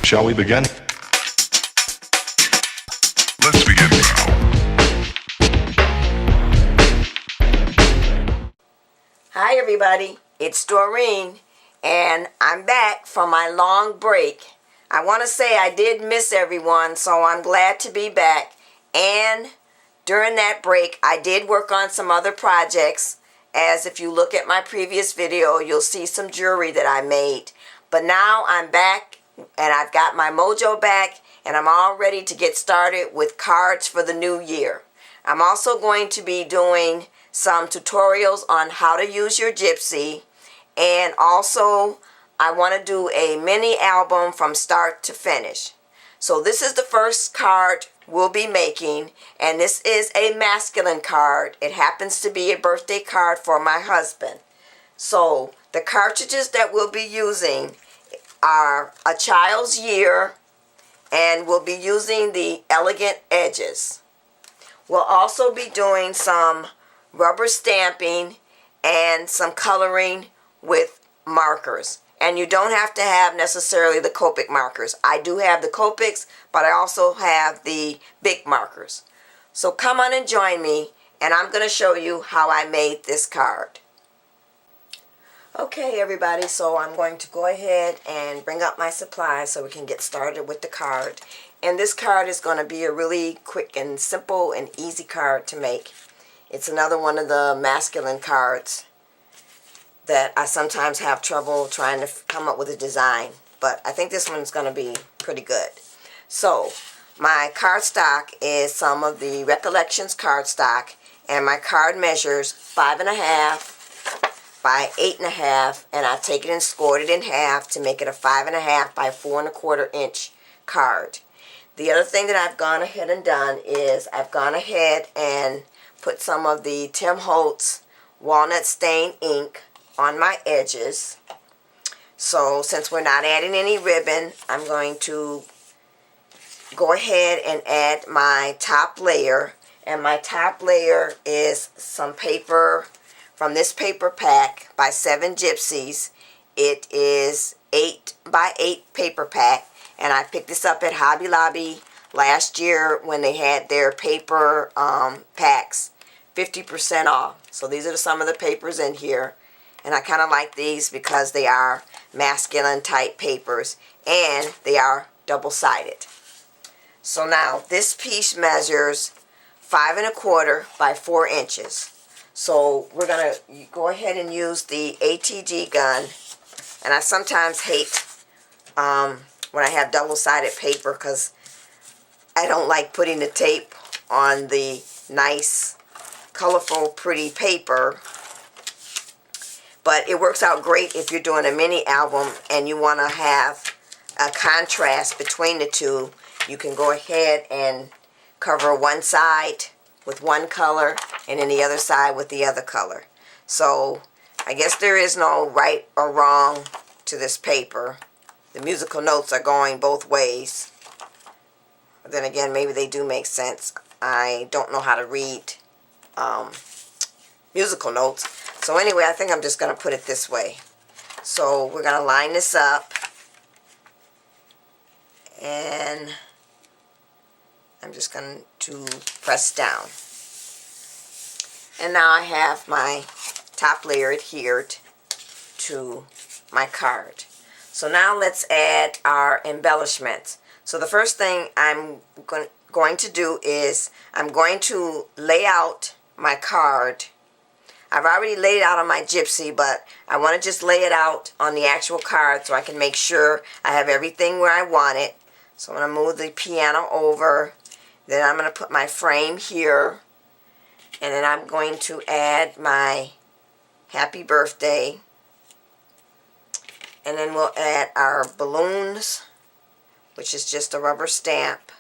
Shall we begin? Let's begin now. Hi everybody, it's Doreen, and I'm back from my long break. I want to say I did miss everyone, so I'm glad to be back. And during that break, I did work on some other projects, as if you look at my previous video, you'll see some jewelry that I made. But now I'm back, and I've got my mojo back, and I'm all ready to get started with cards for the new year. I'm also going to be doing some tutorials on how to use your gypsy, and also I want to do a mini album from start to finish. So this is the first card we'll be making, and this is a masculine card. It happens to be a birthday card for my husband. So the cartridges that we'll be using are a child's year, and we'll be using the Elegant Edges. We'll also be doing some rubber stamping and some coloring with markers. And you don't have to have necessarily the Copic markers. I do have the Copics, but I also have the big markers. So come on and join me, and I'm going to show you how I made this card. Okay everybody, so I'm going to go ahead and bring up my supplies so we can get started with the card. And this card is going to be a really quick and simple and easy card to make. It's another one of the masculine cards that I sometimes have trouble trying to come up with a design. But I think this one's going to be pretty good. So my cardstock is some of the Recollections cardstock, and my card measures 5.5 by 8.5, and I take it and scored it in half to make it a 5.5 by 4.25 inch card. The other thing that I've gone ahead and done is I've gone ahead and put some of the Tim Holtz walnut stain ink on my edges. So since we're not adding any ribbon, I'm going to go ahead and add my top layer. And my top layer is some paper from this paper pack by 7 Gypsies. It is 8 by 8 paper pack, and I picked this up at Hobby Lobby last year when they had their paper packs 50% off. So these are some of the papers in here, and I kind of like these because they are masculine type papers and they are double-sided. So now this piece measures 5.25 by 4 inches. So we're going to go ahead and use the ATG gun. And I sometimes hate when I have double-sided paper because I don't like putting the tape on the nice, colorful, pretty paper. But it works out great if you're doing a mini album and you want to have a contrast between the two. You can go ahead and cover one side with one color and then the other side with the other color. So I guess there is no right or wrong to this paper. The musical notes are going both ways. But then again, maybe they do make sense. I don't know how to read musical notes. So anyway, I think I'm just going to put it this way. So we're going to line this up, and I'm just going to press down. And now I have my top layer adhered to my card. So now let's add our embellishments. So the first thing I'm going to do is I'm going to lay out my card. I've already laid it out on my gypsy, but I want to just lay it out on the actual card so I can make sure I have everything where I want it. So I'm going to move the piano over. Then I'm going to put my frame here, and then I'm going to add my happy birthday, and then we'll add our balloons, which is just a rubber stamp,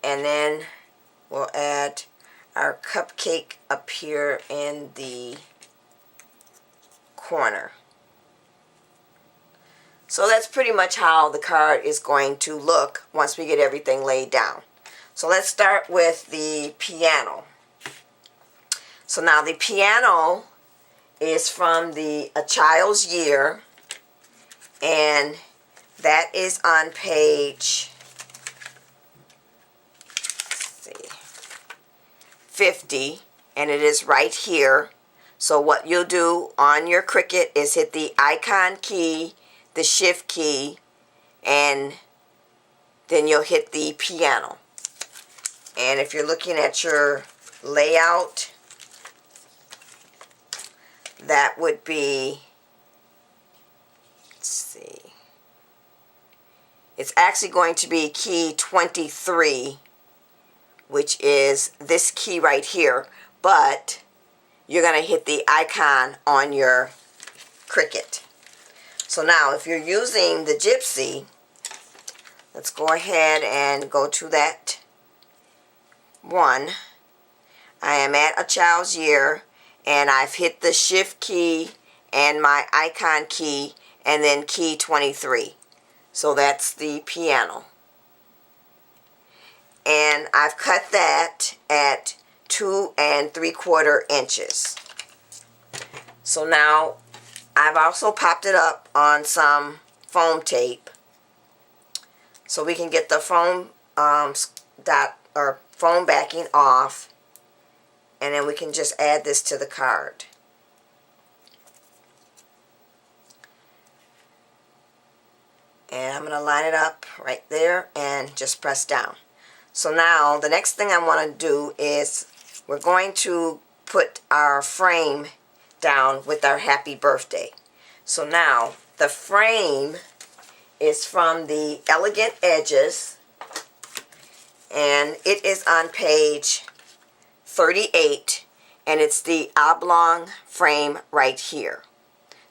and then we'll add our cupcake up here in the corner. So that's pretty much how the card is going to look once we get everything laid down. So let's start with the piano. So now the piano is from A Child's Year, and That is on page, let's see, 50, and it is right here. So what you'll do on your Cricut is hit the icon key, the shift key, and then you'll hit the piano. And if you're looking at your layout, that would be, let's see, it's actually going to be key 23, which is this key right here, but you're going to hit the icon on your Cricut. So now if you're using the Gypsy, let's go ahead and go to that one. I am at a child's year, and I've hit the shift key and my icon key and then key 23. So that's the piano. And I've cut that at 2 3/4 inches. So now I've also popped it up on some foam tape so we can get the foam foam backing off, and then we can just add this to the card. And I'm going to line it up right there and just press down. So now the next thing I want to do is we're going to put our frame down with our happy birthday. So now the frame is from the Elegant Edges, and it is on page 38, and it's the oblong frame right here.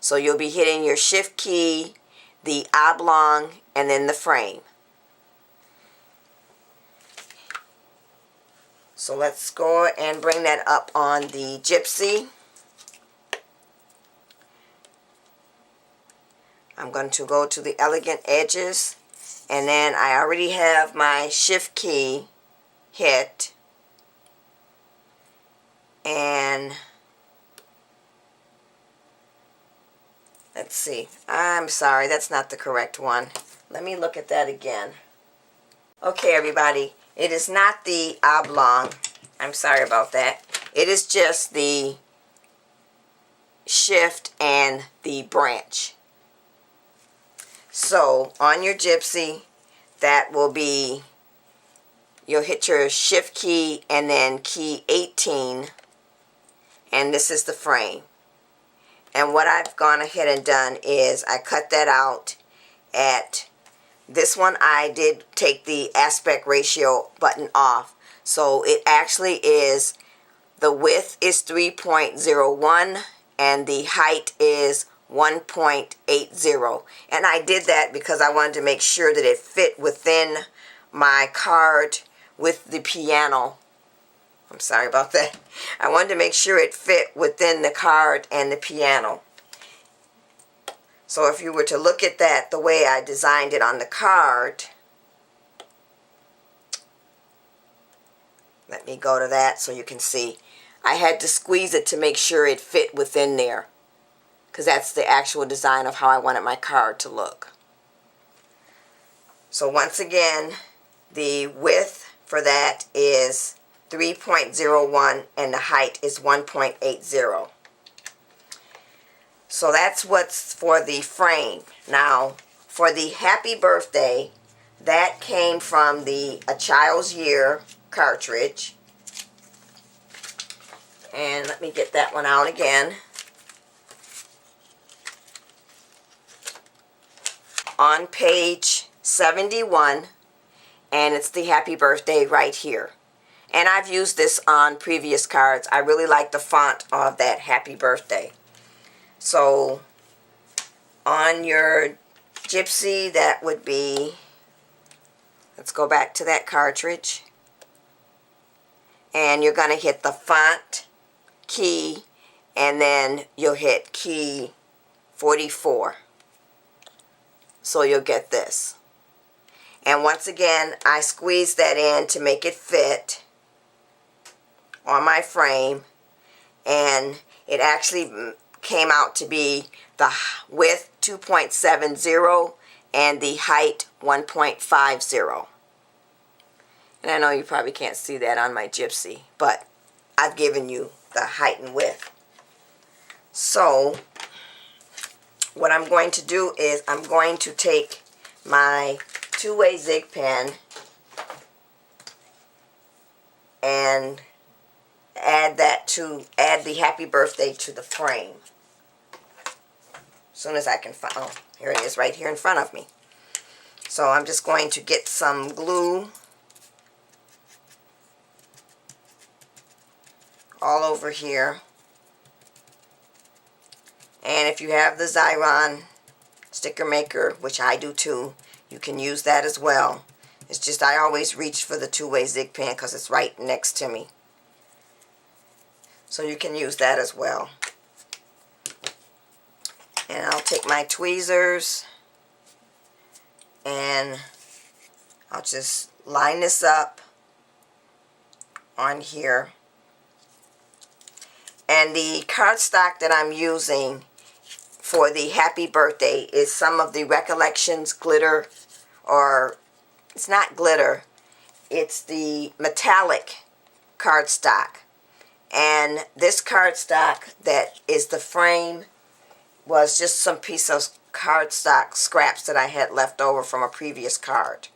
So you'll be hitting your shift key, the oblong, and then the frame. So let's go and bring that up on the Gypsy. I'm going to go to the Elegant Edges, and then I already have my shift key hit, and let's see, I'm sorry, that's not the correct one. Let me look at that again. Okay, everybody, it is not the oblong. I'm sorry about that. It is just the shift and the branch. So on your Gypsy, that will be, you'll hit your shift key and then key 18, and this is the frame. And what I've gone ahead and done is I cut that out at this one. I did take the aspect ratio button off, so it actually is, the width is 3.01 and the height is 1.80, and I did that because I wanted to make sure that it fit within my card with the piano. I'm sorry about that. I wanted to make sure it fit within the card and the piano. So if you were to look at that the way I designed it on the card, let me go to that so you can see. I had to squeeze it to make sure it fit within there, because that's the actual design of how I wanted my card to look. So once again, the width for that is 3.01 and the height is 1.80. So that's what's for the frame. Now, for the happy birthday, that came from the A Child's Year cartridge. And let me get that one out again. On page 71, and it's the happy birthday right here. And I've used this on previous cards. I really like the font of that happy birthday. So on your Gypsy, that would be, let's go back to that cartridge, and you're going to hit the font key, and then you'll hit key 44. So you'll get this. And once again, I squeezed that in to make it fit on my frame, and it actually came out to be the width 2.70 and the height 1.50. And I know you probably can't see that on my gypsy, but I've given you the height and width. So what I'm going to do is I'm going to take my two-way zig pen and add the happy birthday to the frame. As soon as I can find, oh, here it is right here in front of me. So I'm just going to get some glue all over here. And if you have the Xyron sticker maker, which I do too, you can use that as well. It's just I always reach for the two-way zig pen because it's right next to me. So you can use that as well. And I'll take my tweezers and I'll just line this up on here. And the cardstock that I'm using for the happy birthday is some of the Recollections glitter, or it's not glitter, it's the metallic cardstock. And this cardstock that is the frame was just some piece of cardstock scraps that I had left over from a previous card.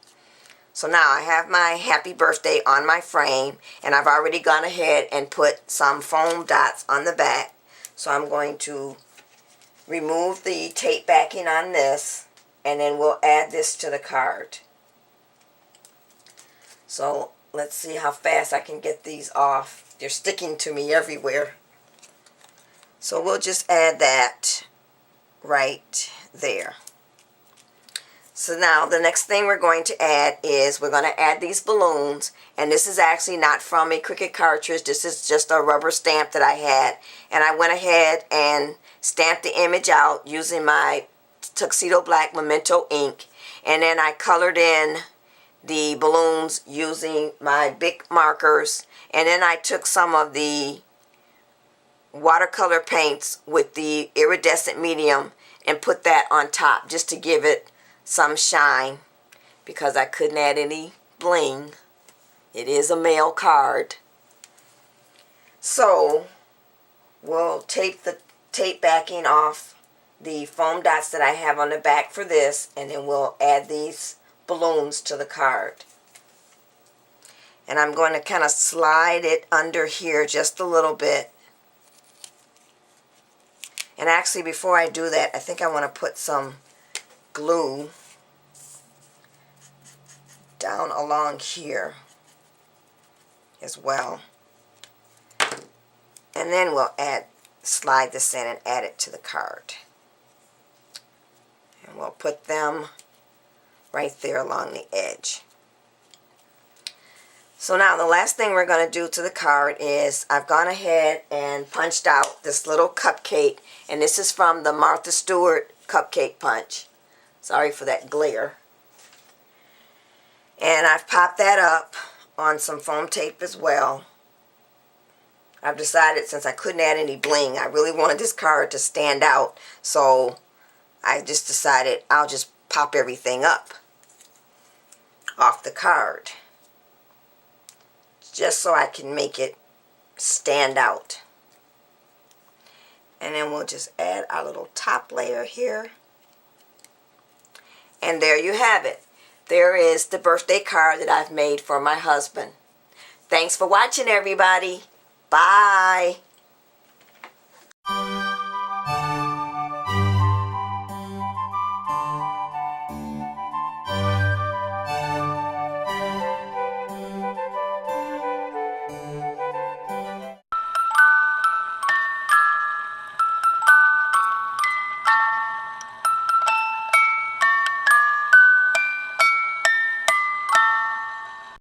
So now I have my happy birthday on my frame, and I've already gone ahead and put some foam dots on the back. So I'm going to remove the tape backing on this, and then we'll add this to the card. So let's see how fast I can get these off. They're sticking to me everywhere. So we'll just add that right there. So now the next thing we're going to add is we're going to add these balloons, and this is actually not from a Cricut cartridge. This is just a rubber stamp that I had, and I went ahead and stamped the image out using my Tuxedo Black Memento ink, and then I colored in the balloons using my big markers, and then I took some of the watercolor paints with the iridescent medium and put that on top just to give it some shine, because I couldn't add any bling. It is a mail card. So we'll tape the tape backing off the foam dots that I have on the back for this, and then we'll add these balloons to the card. And I'm going to kind of slide it under here just a little bit. And actually, before I do that, I think I want to put some glue down along here as well. And then we'll slide this in and add it to the card. And we'll put them right there along the edge. So now the last thing we're going to do to the card is I've gone ahead and punched out this little cupcake, and this is from the Martha Stewart cupcake punch. Sorry for that glare. And I've popped that up on some foam tape as well. I've decided, since I couldn't add any bling, I really wanted this card to stand out, so I just decided I'll just pop everything up off the card, just so I can make it stand out. And then we'll just add our little top layer here. And there you have it. There is the birthday card that I've made for my husband. Thanks for watching, everybody. Bye.